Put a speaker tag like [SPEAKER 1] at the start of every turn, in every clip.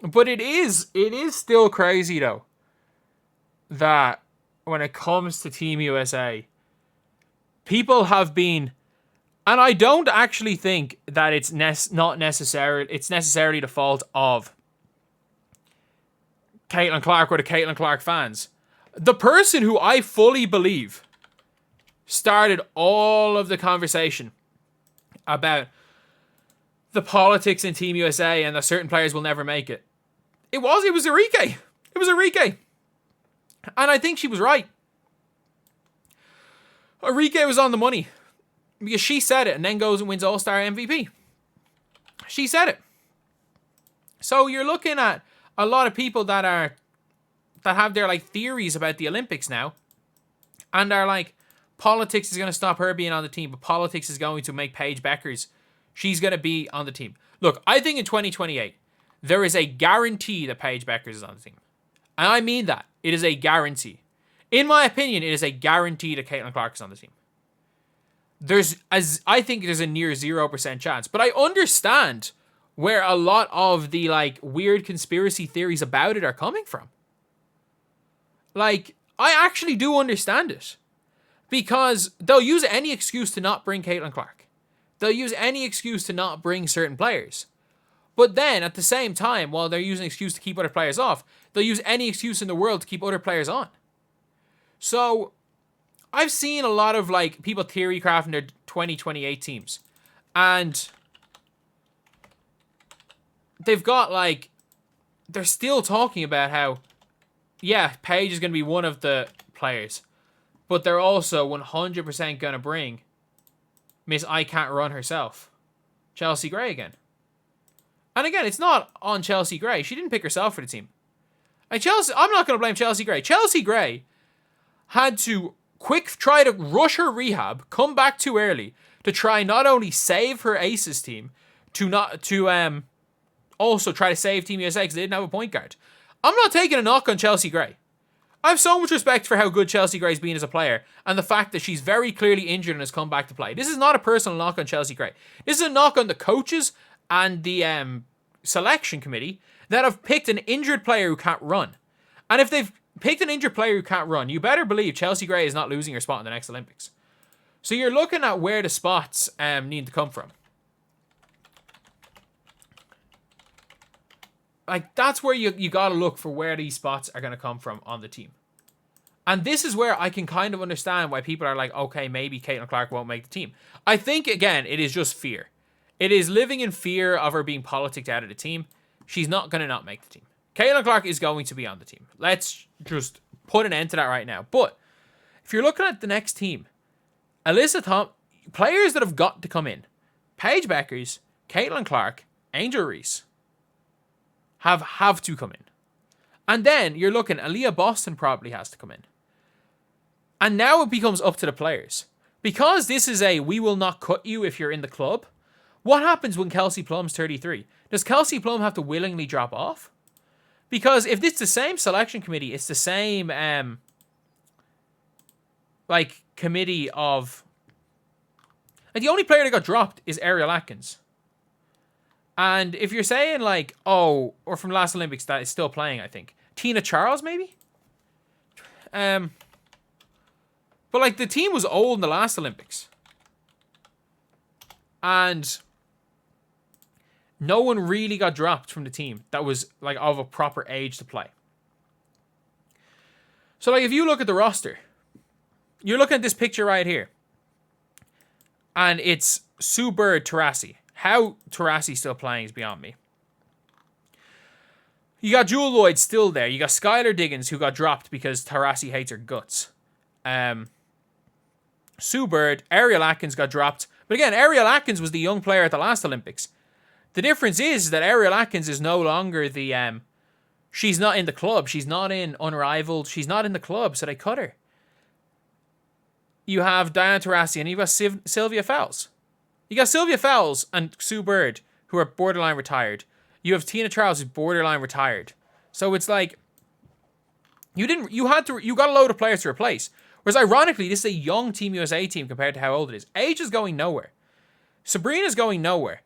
[SPEAKER 1] But it is still crazy though that when it comes to Team USA, people have been, and I don't actually think that it's not necessarily the fault of Caitlin Clark or the Caitlin Clark fans. The person who I fully believe started all of the conversation about the politics in Team USA and that certain players will never make it. It was Enrique. It was Enrique. And I think she was right. Enrique was on the money. Because she said it and then goes and wins All-Star MVP. She said it. So you're looking at a lot of people that have their like theories about the Olympics now. And are like, politics is going to stop her being on the team, but politics is going to make Paige Beckers. She's going to be on the team. Look, I think in 2028, there is a guarantee that Paige Beckers is on the team. And I mean that. It is a guarantee. In my opinion, it is a guarantee that Caitlin Clark is on the team. I think there's a near 0% chance. But I understand where a lot of the like weird conspiracy theories about it are coming from. Like, I actually do understand it. Because they'll use any excuse to not bring Caitlin Clark. They'll use any excuse to not bring certain players. But then, at the same time, while they're using an excuse to keep other players off, they'll use any excuse in the world to keep other players on. So, I've seen a lot of like people theory crafting their 2028 teams. And they've got like, they're still talking about how, yeah, Paige is going to be one of the players. But they're also 100% going to bring Miss I Can't Run herself, Chelsea Gray again. And again, it's not on Chelsea Gray. She didn't pick herself for the team. I'm not going to blame Chelsea Gray. Chelsea Gray had to try to rush her rehab, come back too early to try not only save her Aces team, to also try to save Team USA because they didn't have a point guard. I'm not taking a knock on Chelsea Gray. I have so much respect for how good Chelsea Gray's been as a player and the fact that she's very clearly injured and has come back to play. This is not a personal knock on Chelsea Gray. This is a knock on the coaches and the selection committee that have picked an injured player who can't run. And if they've picked an injured player who can't run, you better believe Chelsea Gray is not losing her spot in the next Olympics. So you're looking at where the spots need to come from. Like, that's where you gotta look for where these spots are gonna come from on the team. And this is where I can kind of understand why people are like, okay, maybe Caitlin Clark won't make the team. I think, again, it is just fear. It is living in fear of her being politicked out of the team. She's not gonna not make the team. Caitlin Clark is going to be on the team. Let's just put an end to that right now. But if you're looking at the next team, players that have got to come in, Paige Beckers, Caitlin Clark, Angel Reese, have to come in. And then you're looking, Aaliyah Boston probably has to come in. And now it becomes up to the players. Because this is we will not cut you if you're in the club, what happens when Kelsey Plum's 33? Does Kelsey Plum have to willingly drop off? Because if it's the same selection committee, it's the same committee of... Like, the only player that got dropped is Ariel Atkins. And if you're saying, like, or from last Olympics that is still playing, I think. Tina Charles, maybe? But, like, the team was old in the last Olympics. And no one really got dropped from the team that was, like, of a proper age to play. So, like, if you look at the roster, you're looking at this picture right here. And it's Sue Bird, Taurasi. How Taurasi's still playing is beyond me. You got Jewel Lloyd still there. You got Skylar Diggins, who got dropped because Taurasi hates her guts. Sue Bird, Ariel Atkins got dropped. But again, Ariel Atkins was the young player at the last Olympics. The difference is that Ariel Atkins is no longer the... she's not in the club. She's not in Unrivaled. She's not in the club, so they cut her. You have Diana Taurasi and you got Sylvia Fowles. You got Sylvia Fowles and Sue Bird, who are borderline retired. You have Tina Charles, who's borderline retired. So it's like... You got a load of players to replace. Whereas ironically, this is a young Team USA team compared to how old it is. Age is going nowhere. Sabrina's going nowhere.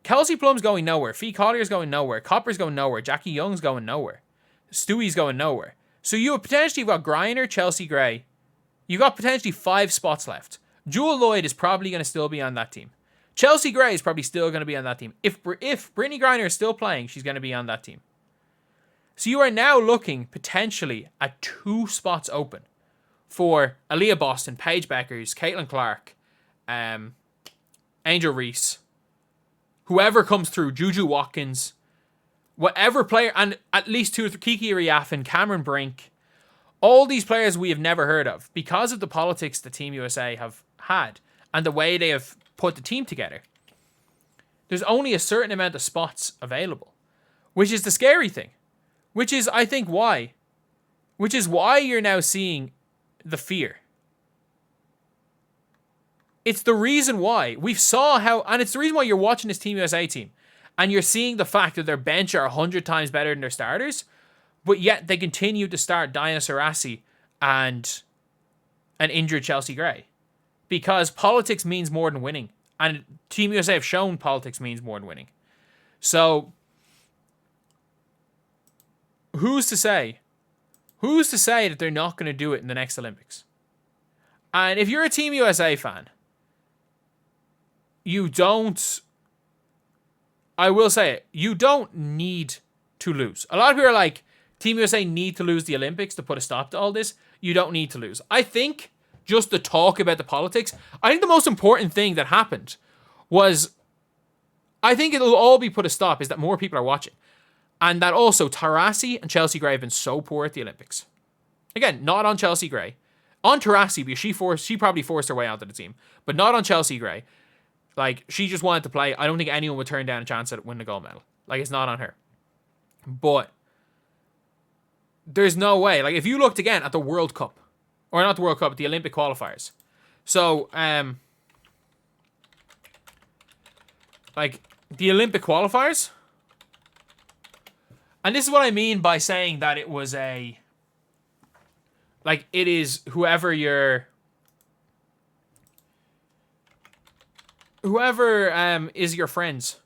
[SPEAKER 1] Kelsey Plum's going nowhere. Fee Collier's going nowhere. Copper's going nowhere. Jackie Young's going nowhere. Stewie's going nowhere. So you have potentially got Griner, Chelsea Gray. You've got potentially 5 spots left. Jewel Lloyd is probably going to still be on that team. Chelsea Gray is probably still going to be on that team. If Brittany Griner is still playing, she's going to be on that team. So you are now looking potentially at 2 spots open for Aaliyah Boston, Paige Beckers, Caitlin Clark, Angel Reese, whoever comes through, Juju Watkins, whatever player, and at least 2 or 3, Kiki Riafin, Cameron Brink, all these players we have never heard of because of the politics the Team USA have had and the way they have put the team together. There's only a certain amount of spots available, which is the scary thing, which is, I think, why you're now seeing the fear. It's the reason why we saw how, and it's the reason why you're watching this Team USA team and you're seeing the fact that their bench are 100 times better than their starters, but yet they continue to start Diana Taurasi and an injured Chelsea Gray. Because politics means more than winning. And Team USA have shown politics means more than winning. So, who's to say? Who's to say that they're not going to do it in the next Olympics? And if you're a Team USA fan, I will say it, you don't need to lose. A lot of people are like, Team USA need to lose the Olympics to put a stop to all this. You don't need to lose. I think just the talk about the politics, I think the most important thing that happened was, I think it'll all be put a stop, is that more people are watching. And that also Taurasi and Chelsea Gray have been so poor at the Olympics. Again, not on Chelsea Gray. On Taurasi, because she probably forced her way onto the team. But not on Chelsea Gray. Like, she just wanted to play. I don't think anyone would turn down a chance at winning the gold medal. Like, it's not on her. But there's no way. Like, if you looked again at the World Cup, or not the World Cup, but the Olympic qualifiers. So, like, the Olympic qualifiers. And this is what I mean by saying that it was it is whoever is your friends.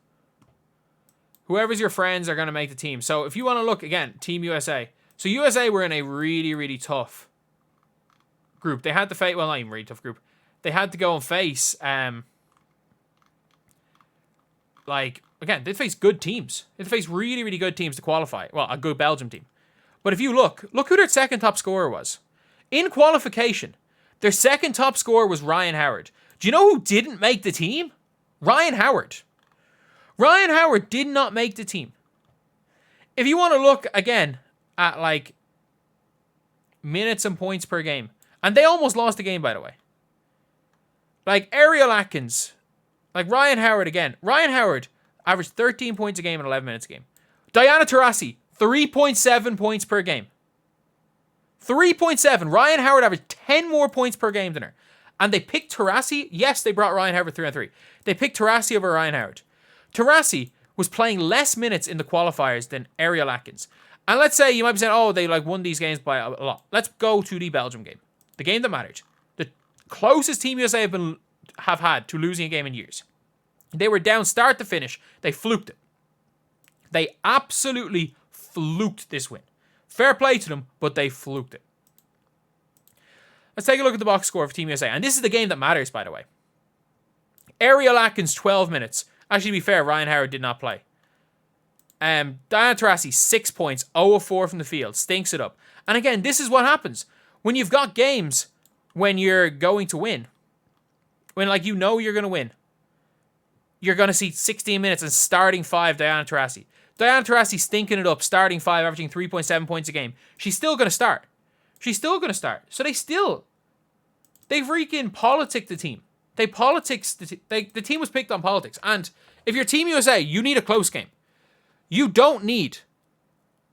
[SPEAKER 1] Whoever's your friends are going to make the team. So if you want to look, again, Team USA. So USA were in a really, really tough group. They had to face, well, not even really tough group. They had to go and face, again, they face good teams. They face really, really good teams to qualify. Well, a good Belgium team. But if you look who their second top scorer was. In qualification, their second top scorer was Ryan Howard. Do you know who didn't make the team? Ryan Howard. Ryan Howard did not make the team. If you want to look, again, at, minutes and points per game. And they almost lost the game, by the way. Ariel Atkins. Ryan Howard, again. Ryan Howard averaged 13 points a game in 11 minutes a game. Diana Taurasi, 3.7 points per game. 3.7. Ryan Howard averaged 10 more points per game than her. And they picked Taurasi. Yes, they brought Ryan Howard 3-on-3. They picked Taurasi over Ryan Howard. Taurasi was playing less minutes in the qualifiers than Ariel Atkins. And let's say you might be saying, oh, they won these games by a lot. Let's go to the Belgium game. The game that mattered. The closest Team USA have had to losing a game in years. They were down start to finish. They fluked it. They absolutely fluked this win. Fair play to them, but they fluked it. Let's take a look at the box score for Team USA. And this is the game that matters, by the way. Ariel Atkins, 12 minutes. Actually, to be fair, Ryan Howard did not play. Diana Taurasi, 6 points, 0 of 4 from the field. Stinks it up. And again, this is what happens. When you've got games when you're going to win. When, you're going to win. You're going to see 16 minutes and starting 5, Diana Taurasi. Diana Taurasi stinking it up, starting 5, averaging 3.7 points a game. She's still going to start. So they freaking politic the team. The team was picked on politics. And if you're Team USA, you need a close game. You don't need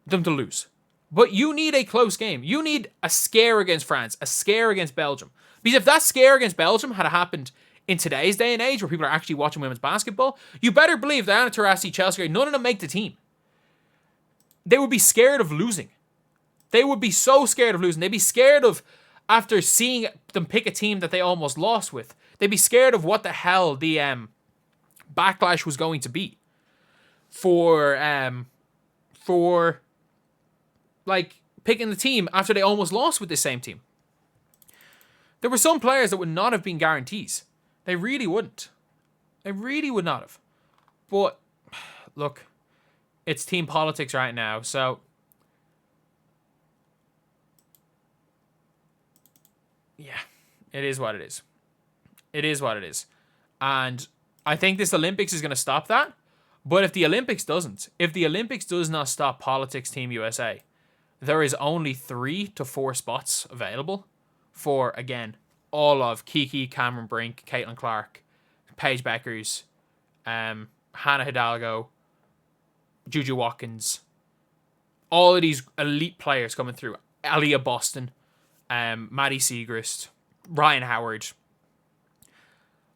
[SPEAKER 1] them to lose. But you need a close game. You need a scare against France, a scare against Belgium. Because if that scare against Belgium had happened in today's day and age where people are actually watching women's basketball, you better believe Diana Taurasi, Chelsea, none of them make the team. They would be scared of losing. They would be so scared of losing. They'd be scared of, after seeing them pick a team that they almost lost with, they'd be scared of what the hell the backlash was going to be. for like picking the team after they almost lost with this same team. There were some players that would not have been guarantees. They really wouldn't. They really would not have. But look, it's team politics right now, so yeah, it is what it is. It is what it is. And I think this Olympics is going to stop that. But if the Olympics doesn't, if the Olympics does not stop politics Team USA, there is only 3 to 4 spots available for, again, all of Kiki, Cameron Brink, Caitlin Clark, Paige Beckers, Hannah Hidalgo, Juju Watkins, all of these elite players coming through. Aliyah Boston, Maddie Siegrist, Ryan Howard,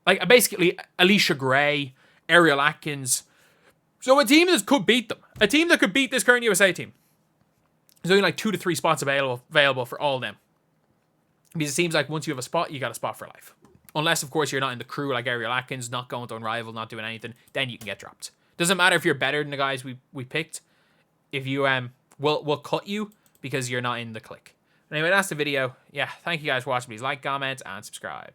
[SPEAKER 1] like basically Alicia Gray, Ariel Atkins. So a team that could beat them, a team that could beat this current USA team. There's only like 2 to 3 spots available for all of them. Because it seems like once you have a spot, you got a spot for life. Unless, of course, you're not in the crew like Ariel Atkins, not going to Unrival, not doing anything, then you can get dropped. Doesn't matter if you're better than the guys we picked. If you we'll cut you because you're not in the clique. Anyway, that's the video. Yeah, thank you guys for watching. Please like, comment, and subscribe.